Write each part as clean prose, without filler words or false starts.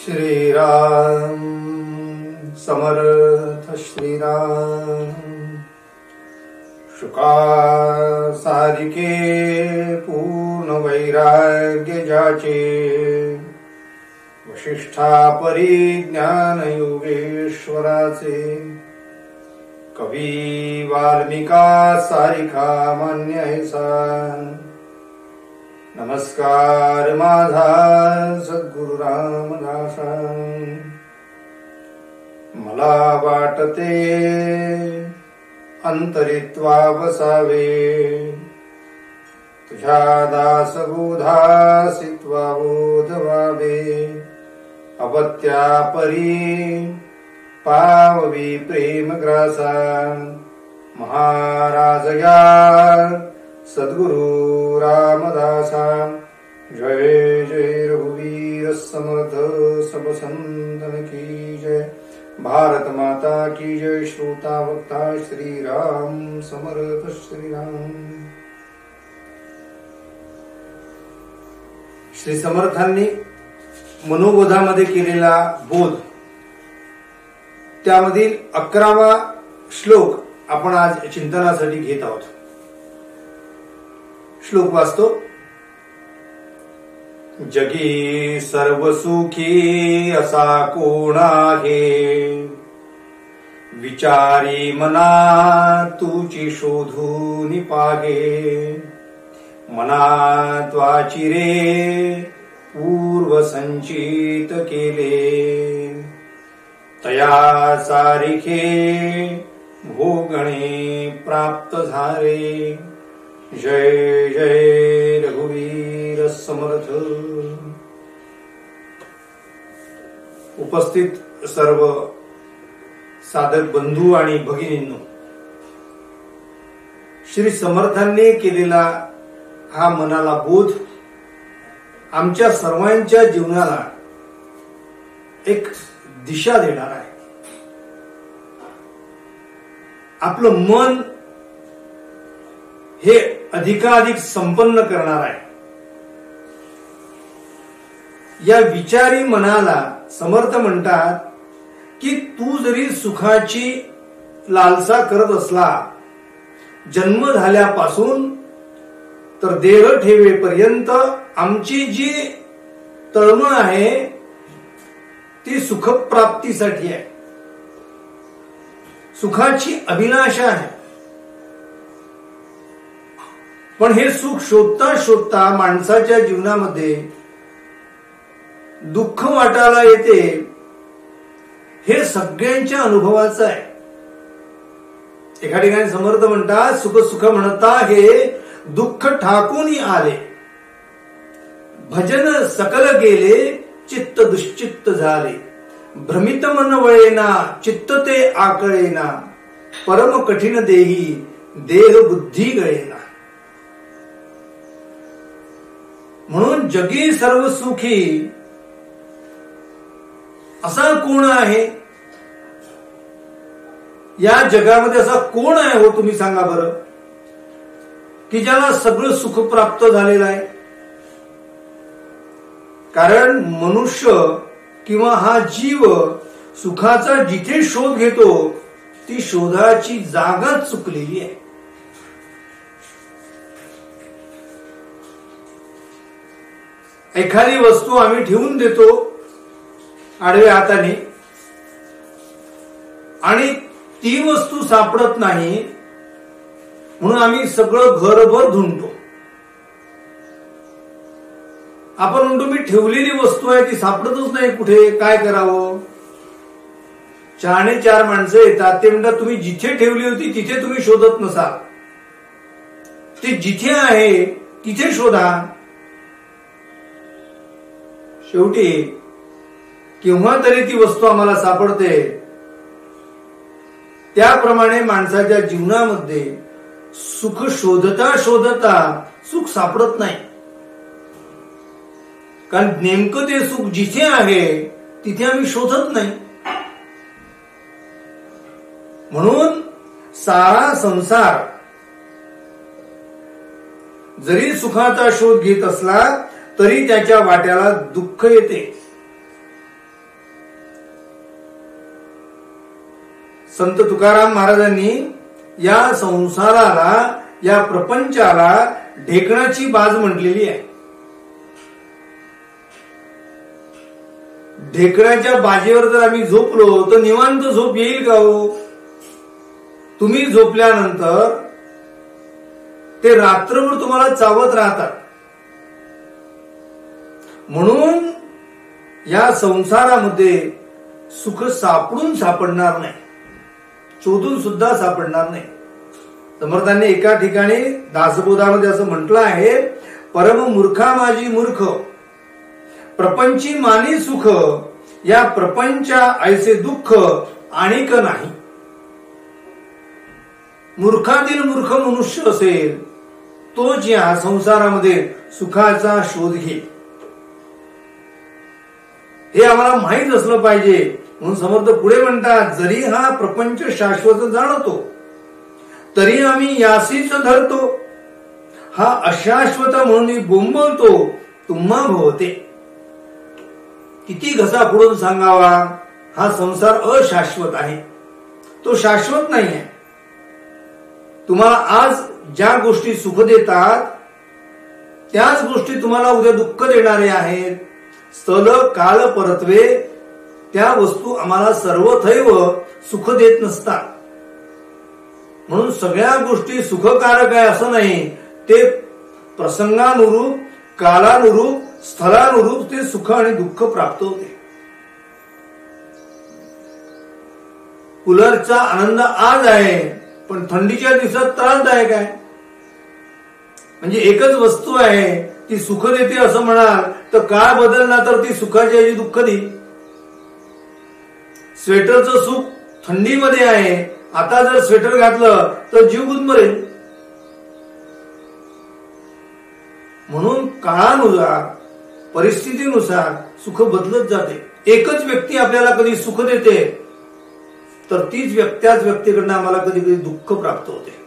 श्रीराम समर्थ श्रीराम। शुका सारिके पूर्ण वैराग्य जाचे, वशिष्ठा परिज्ञान योगेश्वराचे। कवी वाल्मिका सारिखा मान्य ऐसा, नमस्कार माझा सद्गुरु रामदासा। मला वाटते अंतरित्वा बसावे, तुझ्या दास बोधासित्वा बोध व्हावे। अपत्या परी पाववी प्रेम ग्रासा, महाराज या सद्गुरु रामदासा। जय जय रघुवीर समर्थ सब संतन की जय। भारत माता की जय। श्रोता वक्ता श्री राम समर्थ श्री राम। श्री समर्थांनी मनोबोधामध्ये केलेला बोध, त्यामधील 11वा श्लोक आपण आज चिंतनासाठी घेत आहोत। श्लोक वाचतो। जगी सर्व सुखी असा कोण आहे, विचारी मना तुची शोधून पागे। मनात वाचिरे पूर्व संचित केले, तया सारिखे भोगणे प्राप्त झाले। जय जय रघुवीर समर्थ। उपस्थित सर्व साधक बंधू आणि भगिनींनो, श्री समर्थांनी केलेला हा मनाला बोध आमच्या सर्वांच्या जीवनाला एक दिशा देणार आहे। आपलं मन हे अधिकाधिक संपन्न करणार आहे। या विचारी मनाला समर्थ म्हणतात की तू जरी सुखाची लालसा करत असला, जन्म झाल्यापासून तर देह ठेवेपर्यंत आमची जी तळमळ आहे ती सुखप्राप्तीसाठी आहे, सुखाची अभिलाषा आहे। पण हे सुख शोधता शोधता माणसाच्या जीवनामध्ये दुःख वाटायला येते, हे सगळ्यांच्या अनुभवाचं आहे। एका ठिकाणी समर्थ म्हणतात, सुख सुख म्हणता हे दुःख ठाकून आले। भजन सकल गेले चित्त दुश्चित्त झाले। भ्रमित मन वळेना चित्त ते आकळेना। परम कठीण देही देह बुद्धी गळेना। म्हणून जगी सर्व सुखी असा कोण आहे? या जगामध्ये असा कोण आहे हो, तुम्ही सांगा बरं, की ज्याला सगळं सुख प्राप्त झालेलं आहे? कारण मनुष्य किंवा हा जीव सुखाचा जिथे शोध घेतो ती शोधाची जागाच चुकलेली आहे। एखादी वस्तू आम्ही ठेवून देतो आडव्या हाताने आणि ती वस्तू सापडत नाही, म्हणून आम्ही सगळं घरभर धुंडतो। आपण म्हणतो मी ठेवलेली वस्तू आहे ती सापडतच नाही, कुठे काय करावं? 4 माणसं येतात, ते म्हणतात तुम्ही जिथे ठेवली होती तिथे तुम्ही शोधत नसाल, ते जिथे आहे तिथे शोधा। शेवटी केव्हा तरी ती वस्तू आम्हाला सापडते। त्याप्रमाणे माणसाच्या जीवनामध्ये सुख शोधता शोधता सुख सापडत नाही, कारण नेमकं ते सुख जिथे आहे तिथे आम्ही शोधत नाही। म्हणून सारा संसार जरी सुखाचा शोध घेत असला तरी त्याच्या वाट्याला दुःख येते। संत तुकाराम महाराजांनी या संसाराला, या प्रपंचाला ढेकणाची बाज म्हटलेली आहे. ढेकणाच्या बाजेवर जर आम्ही झोपलो तर निवांत झोप येईल का हो? तुम्ही झोपल्यानंतर ते रात्रभर तुम्हाला चावत राहतात. म्हणून या संसारामध्ये सुख सापडणार नाही, शोधून सुद्धा सापडणार नाही. समर्थांनी एका ठिकाणी दासबोधामध्ये असं म्हटलं आहे, परम मूर्खा माझी मूर्ख, प्रपंची मानी सुख, या प्रपंचा ऐसे दुःख आणिक नाही. मूर्खातील मूर्ख मनुष्य असेल तोच या संसारामध्ये सुखाचा शोध घेईल. हे आम्हाला माहीत असलं पाहिजे. म्हणून समर्थ पुढे म्हणतात, जरी हा प्रपंच शाश्वत जाणतो तरी आम्ही यासीच धरतो, हा अशाश्वत म्हणून बोंबलतो तुम्हा भोवते. किती घसा फोडून सांगावा, हा संसार अशाश्वत आहे, तो शाश्वत नाही आहे. तुम्हाला आज ज्या गोष्टी सुख देतात त्याच गोष्टी तुम्हाला उद्या दुःख देणारे आहेत. स्थल काल परत्वे, त्या वस्तू आम्हाला सर्वथैव सुख देत नसतात. म्हणून सगळ्या गोष्टी सुखकारक आहे असं नाही, ते प्रसंगानुरूप, कालानुरूप, स्थलानुरूप ते सुख आणि दुःख प्राप्त होते. कूलरचा आनंद आज आहे पण थंडीच्या दिवसात त्रासदायक आहे. म्हणजे एकच वस्तू आहे, ती सुख देते असं म्हणाल तर काळ बदलला तर ती सुखाची ऐवजी दुःख देईल. स्वेटरचं सुख थंडीमध्ये आहे, आता जर स्वेटर घातलं तर जीव गुदमरेल. म्हणून काळानुसार, परिस्थितीनुसार सुख बदलत जाते. एकच व्यक्ती आपल्याला कधी सुख देते तर तीच त्याच व्यक्तीकडनं आम्हाला कधी कधी दुःख प्राप्त होते.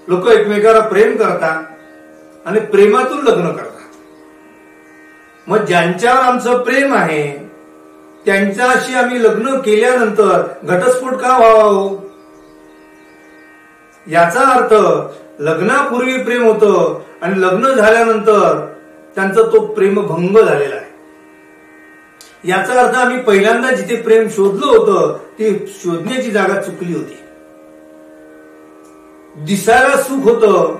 लोक एकमेकाला प्रेम करतात आणि प्रेमातून लग्न करतात. मग ज्यांच्यावर आमचं प्रेम आहे त्यांच्याशी आम्ही लग्न केल्यानंतर घटस्फोट का व्हावा? याचा अर्थ लग्नापूर्वी प्रेम होतं आणि लग्न झाल्यानंतर त्यांचा तो प्रेमभंग झालेला आहे. याचा अर्थ आम्ही पहिल्यांदा जिथे प्रेम शोधलं होतं ती शोधण्याची जागा चुकली होती. दिसायला सुख होतं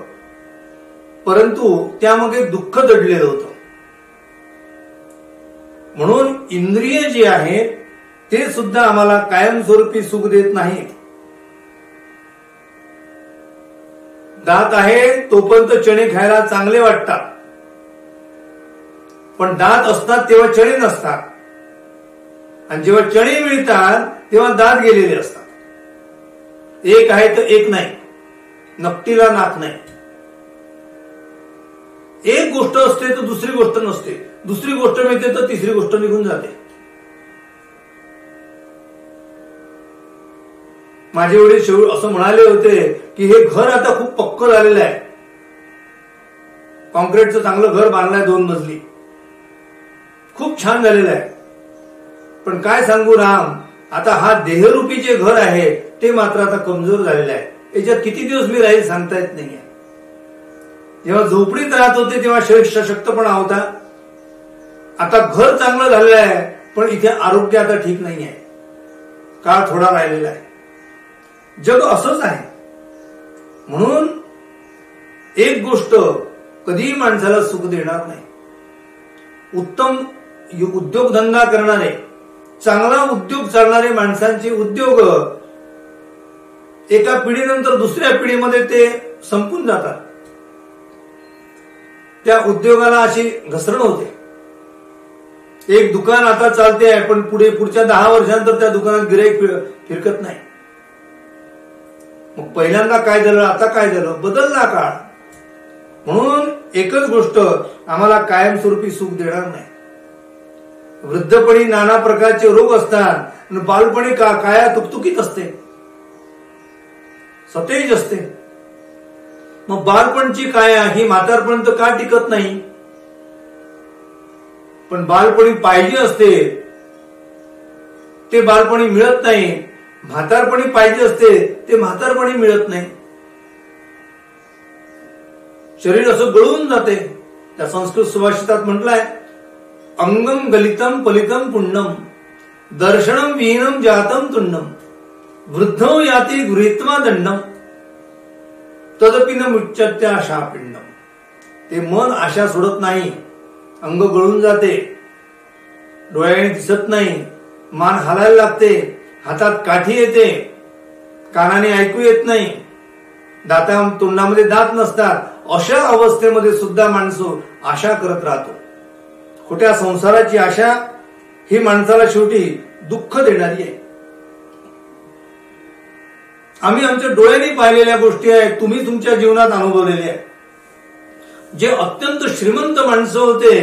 परंतु त्यामागे दुःख दडलेलं होतं. म्हणून इंद्रिय जे आहे ते सुद्धा आम्हाला कायमस्वरूपी सुख देत नाहीत. दात आहे तोपर्यंत चणे खायला चांगले वाटतात, पण दात असतात तेव्हा चणे नसतात, आणि जेव्हा चणे मिळतात तेव्हा दात गेलेले असतात. एक आहे तर एक नाही, नकटीला नाक नाही. एक गोष्ट असते तर दुसरी गोष्ट नसते, दुसरी गोष्ट मिळते तर तिसरी गोष्ट निघून जाते. माझे वडील असं म्हणाले होते की हे घर आता खूप पक्क झालेलं आहे, कॉन्क्रीटचं चांगलं घर बांधलंय, 2 मजली, खूप छान झालेलं आहे. पण काय सांगू राम, आता हा देहरूपी जे घर आहे ते मात्र आता कमजोर झालेलं आहे. याच्यात किती दिवस मी राहील सांगता येत नाहीये. जेव्हा झोपडीत राहत होते तेव्हा शरीर सशक्तपणा होता, आता घर चांगलं झालेलं आहे पण इथे आरोग्य आता ठीक नाही आहे, काळ थोडा राहिलेला आहे. जग असंच आहे. म्हणून एक गोष्ट कधीही माणसाला सुख देणार नाही. उत्तम उद्योगधंदा करणारे, चांगला उद्योग चालणारे माणसांचे उद्योग एका पिढीनंतर दुसऱ्या पिढीमध्ये ते संपून जातात. त्या उद्योगाला अशी घसरण होते. एक दुकान आता चालते आहे पण पुढच्या 10 वर्षांतर त्या दुकानात गिऱ्हाईक फिरकत नाही. मग पहिल्यांदा काय झालं, आता काय झालं, बदलला काळ. म्हणून एकच गोष्ट आम्हाला कायमस्वरूपी सुख देणार नाही. वृद्धपणी नाना प्रकारचे रोग असतात आणि बालपणी काया तुकतुकीत असते, सतेज असते. मग बालपणची काया ही म्हातारपण तर का टिकत नाही? पण बालपणी पाहिजे असते ते बालपणी मिळत नाही, म्हातारपणी पाहिजे असते ते म्हातारपणी मिळत नाही. शरीर असं गळून जाते. त्या संस्कृत सुभाषितात म्हटलंय, अंगम गलितम पलितम पुण्यम दर्शनम विहीनम जातम तुंडम वृद्धो याती गृहीत्वा दंडम तदपि न मुच्यते आशा पिंडम. ते मन आशा सोडत नाही, अंग गळून जाते, डोळ्याने दिसत नाही, मान हालायला लागते, हातात काठी येते, कानाने ऐकू येत नाही, तोंडामध्ये दात नसतात. अशा अवस्थेमध्ये सुद्धा माणसं आशा करत राहतो. खोट्या संसाराची आशा ही माणसाला शेवटी दुःख देणारी आहे. आम्ही आमच्या डोळ्यांनी पाहिलेल्या गोष्टी आहेत, तुम्ही तुमच्या जीवनात अनुभवलेल्या आहेत. जे अत्यंत श्रीमंत माणसं होते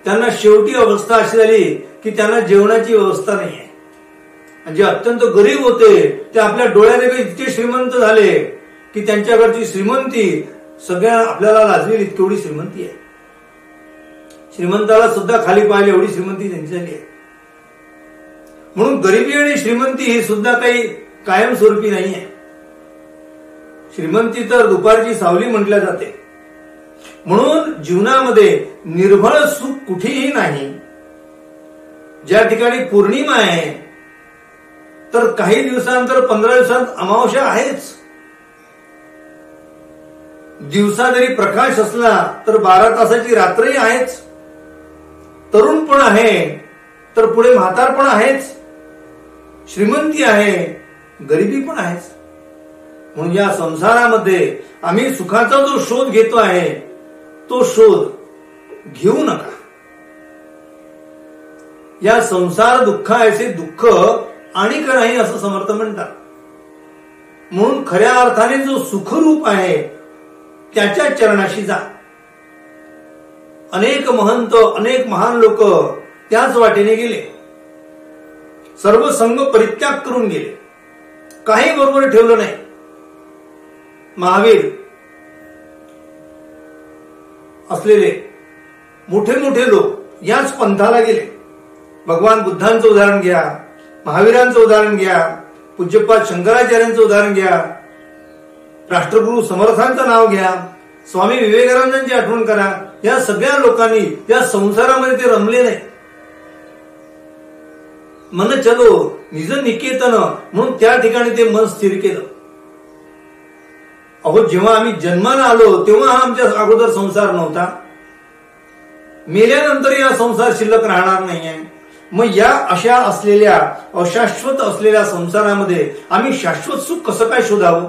त्यांना शेवटी अवस्था अशी झाली की त्यांना जेवणाची व्यवस्था नाही आहे. आणि जे अत्यंत गरीब होते ते आपल्या डोळ्याने इतके श्रीमंत झाले की त्यांच्याकडची श्रीमंती सगळ्या आपल्याला लाजवेल इतकी एवढी श्रीमंती आहे. श्रीमंताला सुद्धा खाली पाहिली एवढी श्रीमंती त्यांची झाली आहे. म्हणून गरिबी आणि श्रीमंती ही सुद्धा काही कायमस्वरूपी नाही आहे. श्रीमंती तर दुपारची सावली म्हटल्या जाते. म्हणून जीवनामध्ये निर्भळ सुख कुठेही नाही. ज्या ठिकाणी पौर्णिमा आहे तर काही दिवसानंतर 15 दिवसांत अमावस्या आहेच. दिवसा जरी प्रकाश असला तर 12 तासाची रात्रही आहेच. तरुण पण आहे तर पुढे म्हातार पण आहेच. श्रीमंती आहे, गरिबी पण आहेच. म्हणून या संसारामध्ये आम्ही सुखाचा जो शोध घेतो आहे तो शोध घेऊ नका. या संसार दुःख ऐसे दुःख आणि का नाही असं समर्थ म्हणतात. म्हणून खऱ्या अर्थाने जो सुखरूप आहे त्याच्या चरणाशी जा. अनेक महंत, अनेक महान लोक त्याच वाटेने गेले. सर्व संग परित्याग करून गेले, काही बरोबर ठेवलं नाही. महावीर असलेले मोठे मोठे लोक याच पंथाला गेले. भगवान बुद्धांचं उदाहरण घ्या, महावीरांचं उदाहरण घ्या, पूज्यपाद शंकराचार्यांचं उदाहरण घ्या, राष्ट्रगुरु समर्थांचं नाव घ्या, स्वामी विवेकानंदांची आठवण करा. या सगळ्या लोकांनी या संसारामध्ये ते रमले नाही. मन चलो निज निकेतन म्हणून त्या ठिकाणी ते मन स्थिर केलं. अहो, जेव्हा आम्ही जन्माला आलो तेव्हा हा आमच्या अगोदर संसार नव्हता. मेल्यानंतर या संसार शिल्लक राहणार नाहीये. मग या अशा असलेल्या अशाश्वत असलेल्या संसारामध्ये आम्ही शाश्वत सुख कसं काय शोधावं.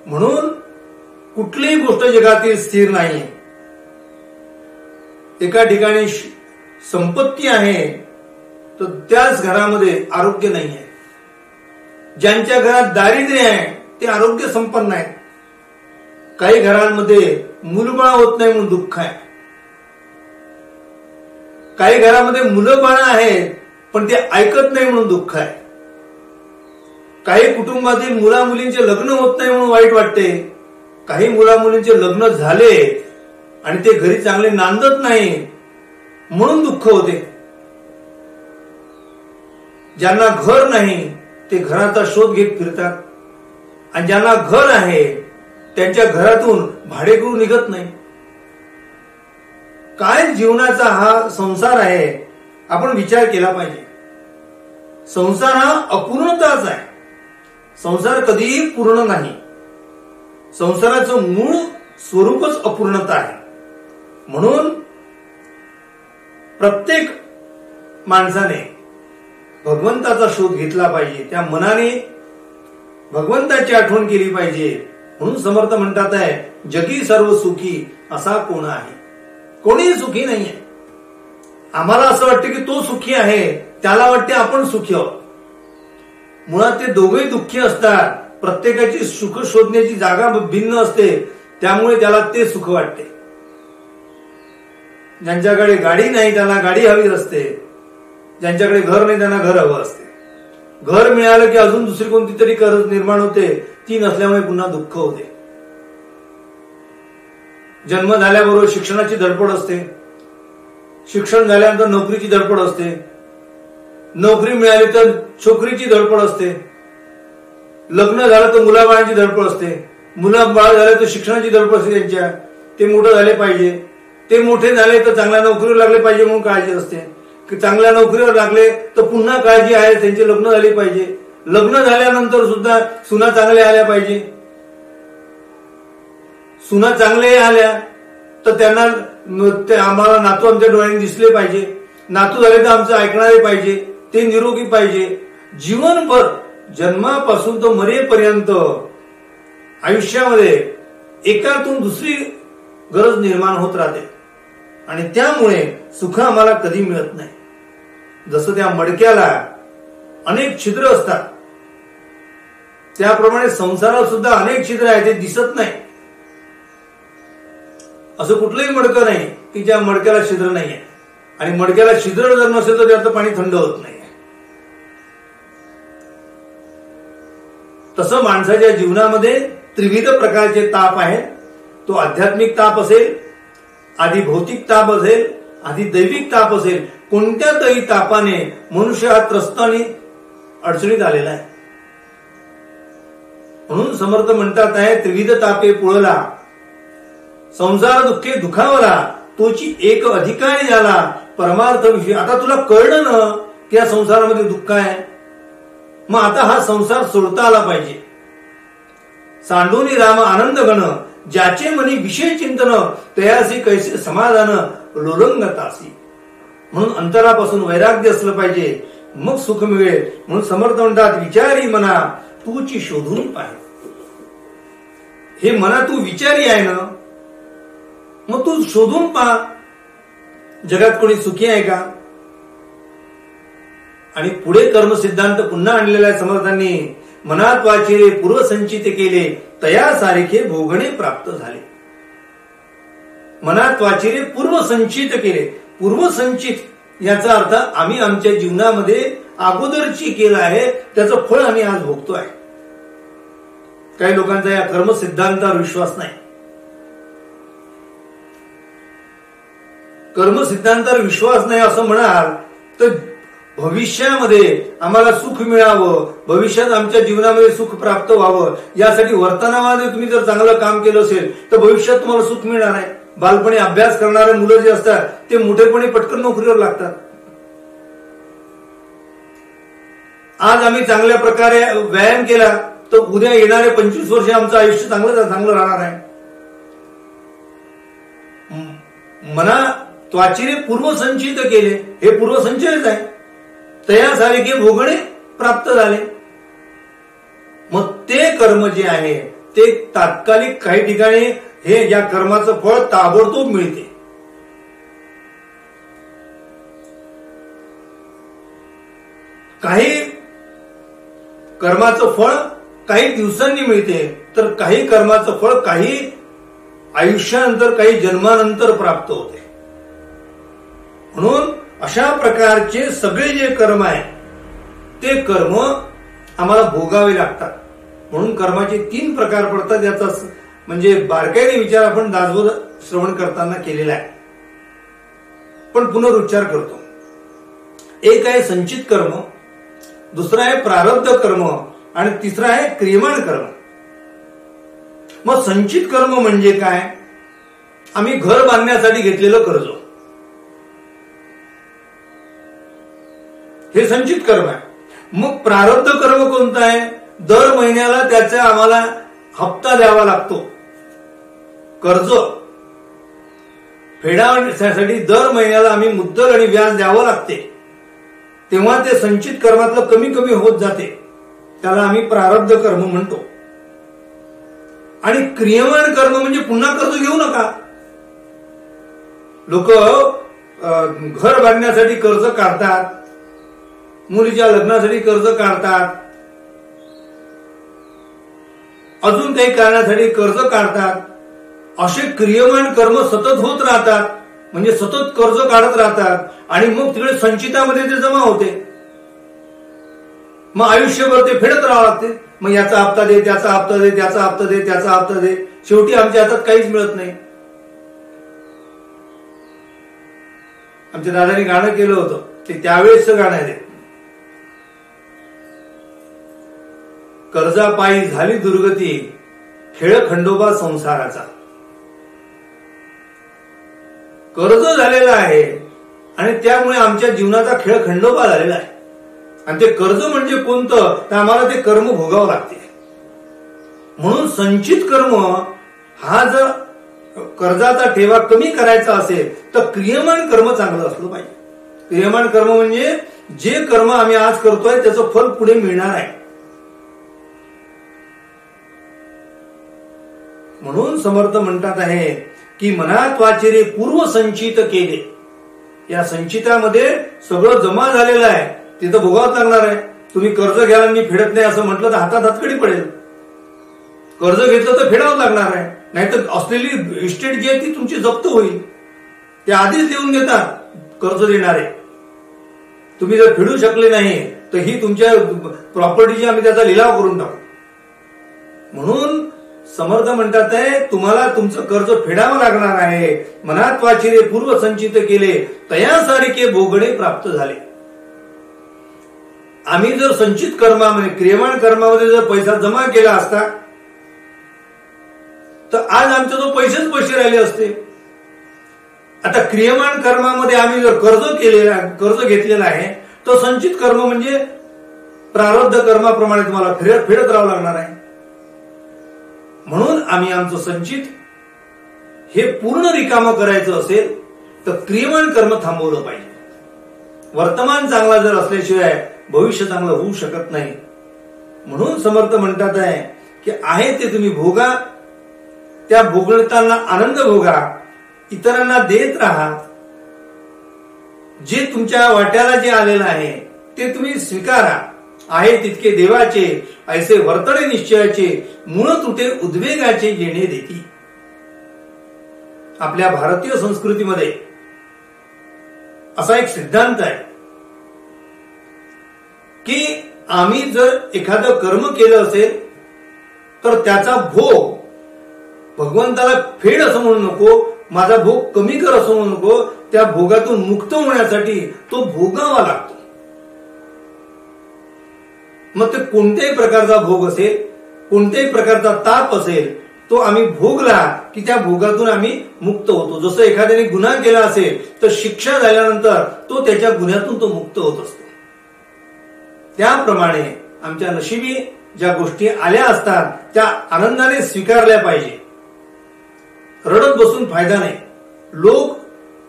म्हणून कुठलीही गोष्ट जगातील स्थिर नाहीये. एका ठिकाणी संपत्ती आहे तर त्याच घरामध्ये आरोग्य नाही आहे. ज्यांच्या घरात दारिद्र्य आहे ते आरोग्य संपन्न आहेत. काही घरांमध्ये मुलबाळ होत नाही म्हणून दुःख आहे. काही घरामध्ये मुलं बाळ आहेत पण ते ऐकत नाही म्हणून दुःख आहे. काही कुटुंबातील मुला मुलींचे लग्न होत नाही म्हणून वाईट वाटते. काही मुला मुलींचे लग्न झाले आणि ते घरी चांगले नांदत नाही म्हणून दुःख होते. ज्यांना घर नाही ते घराचा शोध घेत फिरतात आणि ज्यांना घर आहे त्यांच्या घरातून भाडेकरू निघत नाही. काय जीवनाचा हा संसार आहे, आपण विचार केला पाहिजे. संसार हा अपूर्णताच आहे. संसार कधीही पूर्ण नाही. संसाराचं मूळ स्वरूपच अपूर्णता आहे. म्हणून प्रत्येक माणसाने भगवंताचा शोध घेतला पाहिजे. त्या मनाने भगवंताची आठवण केली पाहिजे. म्हणून समर्थ म्हणतात आहे, जगी सर्व सुखी असा कोण आहे. कोणीही सुखी नाहीये. आम्हाला असं वाटतं की तो सुखी आहे, त्याला वाटते आपण सुखी आहोत. मुळात ते दोघेही दुःखी असतात. प्रत्येकाची सुख शोधण्याची जागा भिन्न असते, त्यामुळे त्याला ते सुख वाटते. ज्यांच्याकडे गाडी नाही त्यांना गाडी हवी असते. ज्यांच्याकडे घर नाही त्यांना घर हवं असते. घर मिळालं की अजून दुसरी कोणती तरी गरज निर्माण होते, ती नसल्यामुळे पुन्हा दुःख होते. जन्म झाल्याबरोबर शिक्षणाची धडपड असते. शिक्षण झाल्यानंतर नोकरीची धडपड असते, नोकरी मिळाली तर छोकरीची धडपड असते, लग्न झालं तर मुलाबाळांची धडपड असते, मुलाबाळ झालं तर शिक्षणाची धडपड असते त्यांच्या, ते मोठं झाले पाहिजे, ते मोठे झाले तर चांगल्या नोकरीवर लागले पाहिजे म्हणून काळजी असते, की चांगल्या नोकरीवर लागले तर पुन्हा काळजी आहे त्यांचे लग्न झाले पाहिजे, लग्न झाल्यानंतर सुद्धा सुना चांगल्या आल्या पाहिजे, सुना चांगल्या आल्या तर त्यांना आम्हाला नातू आमच्या डोळ्यांनी दिसले पाहिजे, नातू झाले तर आमचं ऐकणारे पाहिजे, ते निरोगी पाहिजे. जीवनभर जन्मापासून तर मरेपर्यंत आयुष्यामध्ये एकातून दुसरी गरज निर्माण होत राहते आणि त्यामुळे सुख आम्हाला कधी मिळत नाही. जसं त्या मडक्याला अनेक छिद्र असतात त्याप्रमाणे संसारात सुद्धा अनेक छिद्र आहेत, ते दिसत नाही. असं कुठलंही मडकं नाही की ज्या मडक्याला छिद्र नाही आहे, आणि मडक्याला छिद्र जर नसेल तर त्याचं पाणी थंड होत नाही. तसं माणसाच्या जीवनामध्ये त्रिविध प्रकारचे ताप आहेत. तो आध्यात्मिक ताप असेल, आधी भौतिक ताप असेल, आधी दैविक ताप असेल, कोणत्या तरी तापाने मनुष्य हा त्रस्त आणि अडचणीत आलेला आहे. म्हणून समर्थ म्हणतात आहे, त्रिविध तापे पुळला संसार दुःखे दुखावला, तोची एक अधिकारी झाला परमार्थ विषय. आता तुला कळलं ना की या संसारामध्ये दुःख आहे, मग आता हा संसार सोडता आला पाहिजे. सांडोनी राम आनंद गण, ज्याचे मनी विषय चिंतन, तयासी कैसे समाधान लोलंगतासी. म्हणून अंतरापासून वैराग्य असलं पाहिजे, मग सुख मिळेल. म्हणून समर्थ म्हणतात, विचारी मना तूची शोधून पाहे. हे मना तू विचारी आहे ना, मग तू शोधून पहा, जगात कोणी सुखी आहे का. आणि पुढे कर्म सिद्धांत पुन्हा आणलेला आहे समर्थांनी. मनात वाचिरे पूर्वसंचित केले, तया सारखे भोगणे प्राप्त झाले. मनात वाचिरे पूर्वसंचित केले. पूर्वसंचित याचा अर्थ आम्ही आमच्या जीवनामध्ये अगोदरची केलं आहे, त्याचं फळ आम्ही आज भोगतोय. काही लोकांचा या कर्म सिद्धांतावर विश्वास नाही. कर्म सिद्धांतावर विश्वास नाही असं म्हणाल तर भविष्यामध्ये आम्हाला सुख मिळावं, भविष्यात आमच्या जीवनामध्ये सुख प्राप्त व्हावं, यासाठी वर्तनामध्ये तुम्ही जर चांगलं काम केलं असेल तर भविष्यात तुम्हाला सुख मिळणार आहे. बालपणी अभ्यास करणारे मुलं जे असतात ते मोठेपणी पटकन नोकरीवर लागतात. आज आम्ही चांगल्या प्रकारे व्यायाम केला तर उद्या येणारे 25 वर्ष आमचं आयुष्य चांगलं राहणार आहे. मना त्वाचिरे पूर्वसंचित केले, हे पूर्वसंचयच आहे. तयासारखे भोगणे प्राप्त झाले. मग ते कर्म जे आहे ते तात्कालिक, काही ठिकाणी हे या कर्माचं फळ ताबडतोब मिळते. काही कर्माचं फळ काही दिवसांनी मिळते, तर काही कर्माचं फळ काही आयुष्यानंतर, काही जन्मानंतर प्राप्त होते. म्हणून अशा प्रकारचे सगळे जे कर्म आहे ते कर्म आम्हाला भोगावे लागतात. म्हणून कर्माचे 3 प्रकार पडतात. याचा म्हणजे बारकाईने विचार आपण दासबोध श्रवण करताना केलेला आहे, पण पुनरुच्चार करतो. एक आहे संचित कर्म, दुसरा आहे प्रारब्ध कर्म आणि तिसरा आहे क्रियमाण कर्म. मग संचित कर्म म्हणजे काय? आम्ही घर बांधण्यासाठी घेतलेलं कर्ज, हे संचित कर्म आहे. मग प्रारब्ध कर्म कोणतं आहे? दर महिन्याला त्याचा आम्हाला हप्ता द्यावा लागतो. कर्ज फेडण्यासाठी दर महिन्याला आम्ही मुद्दल आणि व्याज द्यावं लागते. तेव्हा ते संचित कर्मातलं कमी कमी होत जाते, त्याला आम्ही प्रारब्ध कर्म म्हणतो. आणि क्रियमाण कर्म म्हणजे पुन्हा कर्ज घेऊ नका. लोक घर बांधण्यासाठी कर्ज काढतात, मुलीच्या लग्नासाठी कर्ज काढतात, अजून काही कारणासाठी कर्ज काढतात. असे क्रियमाण कर्म सतत होत राहतात, म्हणजे सतत कर्ज काढत राहतात आणि मग तिकडे संचितामध्ये ते जमा होते. मग आयुष्यभर ते फेडत राहावं लागते. मग याचा हप्ता दे, त्याचा हप्ता दे, त्याचा हप्ता दे, त्याचा हप्ता दे, शेवटी आमच्या हातात काहीच मिळत नाही. आमच्या दादानी गाणं केलं होतं, ते त्यावेळेसचं गाणं आहे. कर्जापायी झाली दुर्गती, खेळ खंडोबा संसाराचा. कर्ज झालेला आहे आणि त्यामुळे आमच्या जीवनाचा खेळ खंडोबा झालेला आहे. आणि ते कर्ज म्हणजे कोणतं, तर आम्हाला ते कर्म भोगावं लागते. म्हणून संचित कर्म हा जर कर्जाचा ठेवा कमी करायचा असेल तर क्रियमान कर्म चांगलं असलं पाहिजे. क्रियमान कर्म म्हणजे जे कर्म आम्ही आज करतोय त्याचं फल पुढे मिळणार आहे. म्हणून समर्थ म्हणतात आहे की मनात वाचिरे पूर्व संचित केले. या संचितामध्ये सगळं जमा झालेलं आहे, तिथं भोगावं लागणार आहे. तुम्ही कर्ज घ्यायला मी फेडत नाही असं म्हटलं तर हातात हातकडी पडेल. कर्ज घेतलं तर फेडावं लागणार आहे, नाहीतर असलेली इस्टेट जी आहे ती तुमची जप्त होईल. ते आधीच लिहून घेतात कर्ज देणारे. तुम्ही जर फेडू शकले नाही तर ही तुमच्या प्रॉपर्टीची आम्ही त्याचा लिलाव करून टाकू. म्हणून समर्थ म्हणतात आहे तुम्हाला तुमचं कर्ज फेडावं लागणार आहे. मनात वाचिरे पूर्व संचित केले, तयासारखे भोगडे प्राप्त झाले. आम्ही जर संचित कर्मामध्ये क्रियमाण कर्मामध्ये जर पैसा जमा केला असता तर आज आमचे तो पैसे राहिले असते. आता क्रियमाण कर्मामध्ये आम्ही जर कर्ज घेतलेला आहे तर संचित कर्म म्हणजे प्रारब्ध कर्माप्रमाणे तुम्हाला फेडत राहावं लागणार आहे. म्हणून आम्ही आमचं संचित हे पूर्ण रिकामं करायचं असेल तर क्रियमाण कर्म थांबवलं पाहिजे. वर्तमान चांगला जर असल्याशिवाय भविष्य चांगलं होऊ शकत नाही. म्हणून समर्थ म्हणतात आहे की आहे ते तुम्ही भोगा, त्या भोगताना आनंद भोगा, इतरांना देत राहा. जे तुमच्या वाट्याला जे आलेलं आहे ते तुम्ही स्वीकारा. आहे तितके देवाचे, ऐसे वर्तणे निश्चयाचे, मूळ तुटे उद्वेगाचे येणे देती. आपल्या भारतीय संस्कृतीमध्ये असा एक सिद्धांत आहे की आम्ही जर एखादं कर्म केलं असेल तर त्याचा भोग भगवंताला फेड असं म्हणू नको, माझा भोग कमी कर असं म्हणू नको. त्या भोगातून मुक्त होण्यासाठी तो भोगावा लागतो. मग ते कोणत्याही प्रकारचा भोग असेल, कोणत्याही प्रकारचा ताप असेल, तो आम्ही भोगला की त्या भोगातून आम्ही मुक्त होतो. जसं एखाद्याने गुन्हा केला असेल तर शिक्षा झाल्यानंतर तो त्याच्या गुन्ह्यातून तो मुक्त होत असतो. त्याप्रमाणे आमच्या नशिबी ज्या गोष्टी आल्या असतात त्या आनंदाने स्वीकारल्या पाहिजे. रडत बसून फायदा नाही. लोक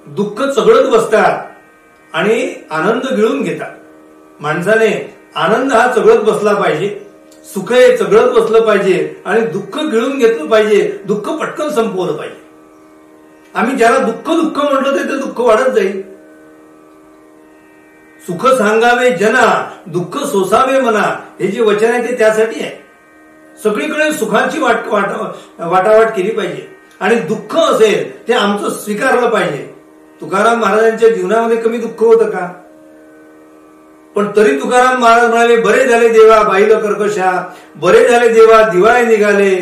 दुःख चघळत बसतात आणि आनंद गिळून घेतात. माणसाने आनंद हा चघळत बसला पाहिजे, सुख हे चघळत बसलं पाहिजे आणि दुःख गिळून घेतलं पाहिजे. दुःख पटकन संपवलं पाहिजे. आम्ही ज्याला दुःख म्हटलं तर ते दुःख वाढत जाईल. सुख सांगावे जना, दुःख सोसावे मना, हे जे वचन आहे ते त्यासाठी आहे. सगळीकडे सुखाची वाटावाट केली पाहिजे आणि दुःख असेल ते आमचं स्वीकारलं पाहिजे. तुकाराम महाराजांच्या जीवनामध्ये कमी दुःख होतं का? पण तरी तुकाराम महाराज म्हणाले, बरे झाले देवा बाईल कर्कशा, बरे झाले देवा दिवाळे निघाले,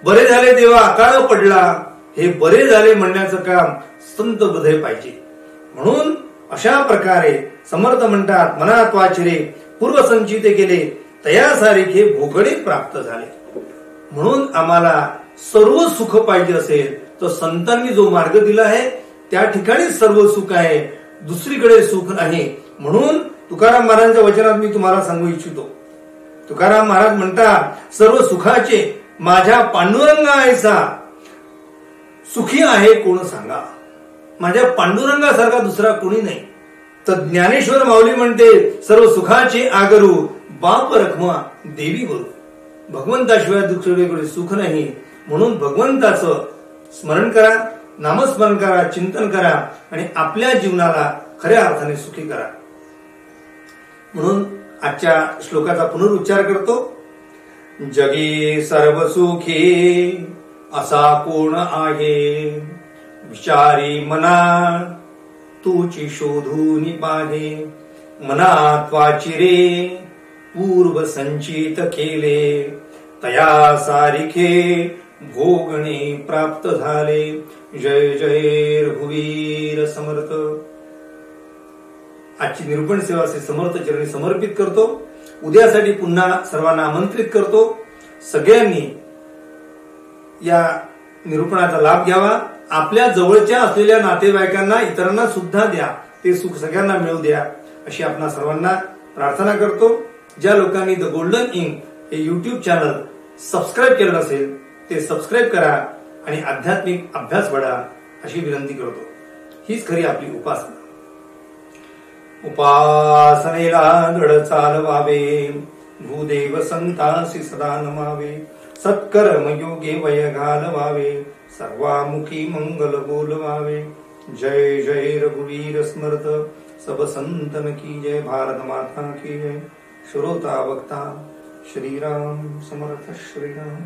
बरे झाले देवा अकाळ पडला. हे बरे झाले म्हणण्याचं काम संत हृदय पाहिजे. म्हणून अशा प्रकारे समर्थ म्हणतात मनात वाचिरे पूर्व संचित केले, तयासारखे भोगडे प्राप्त झाले. म्हणून आम्हाला सर्व सुख पाहिजे असेल तर संतांनी जो मार्ग दिला आहे त्या ठिकाणी सर्व सुख आहे, दुसरीकडे सुख नाही. म्हणून तुकाराम महाराजांच्या वचनात मी तुम्हाला सांगू इच्छितो. तुकाराम महाराज म्हणतात, सर्व सुखाचे माझ्या पांडुरंगा ऐसा सुखी आहे कोण सांगा. माझ्या पांडुरंगासारखा दुसरा कोणी नाही. तर ज्ञानेश्वर माऊली म्हणते, सर्व सुखाचे आगरू बाप रखमा देवी गुरु. भगवंताशिवाय दुसरीकडे सुख नाही. म्हणून भगवंताचं स्मरण करा, नामस्मरण करा, चिंतन करा आणि आपल्या जीवनाला खऱ्या अर्थाने सुखी करा. म्हणून आजच्या श्लोकाचा पुनरुच्चार करतो. जगी सर्व सुखी असा कोण आहे, विचारी मना तूची शोधून पाहे. मनात वाचिरे पूर्व संचित केले, तया सारिखे भोगणे प्राप्त झाले. जय जय रघुवीर समर्थ. आजची निरूपण सेवा श्री समर्थ चरणी समर्पित करतो. उद्यासाठी पुन्हा सर्वांना आमंत्रित करतो. सगळ्यांनी या निरूपणाचा लाभ घ्यावा. आपल्या जवळच्या असलेल्या नातेवाईकांना, इतरांना सुद्धा द्या. ते सुख सगळ्यांना मिळू द्या अशी आपणा सर्वांना प्रार्थना करतो. ज्या लोकांनी द गोल्डन इंक हे युट्यूब चॅनल सबस्क्राईब केलं नसेल ते सबस्क्राईब करा आणि आध्यात्मिक अभ्यास वाढा अशी विनंती करतो. हीच खरी आपली उपासना. उपासनेला दृढ चालवावे, भूदेव संतासी सदा नमावे. सत्कर्म योगे वय घालवावे, सर्वामुखी मंगल बोलवावे. जय जय रघुवीर स्मृत सब संतन की जय. भारत माता की जय. श्रोता वक्ता श्रीराम समर्थ श्रीराम.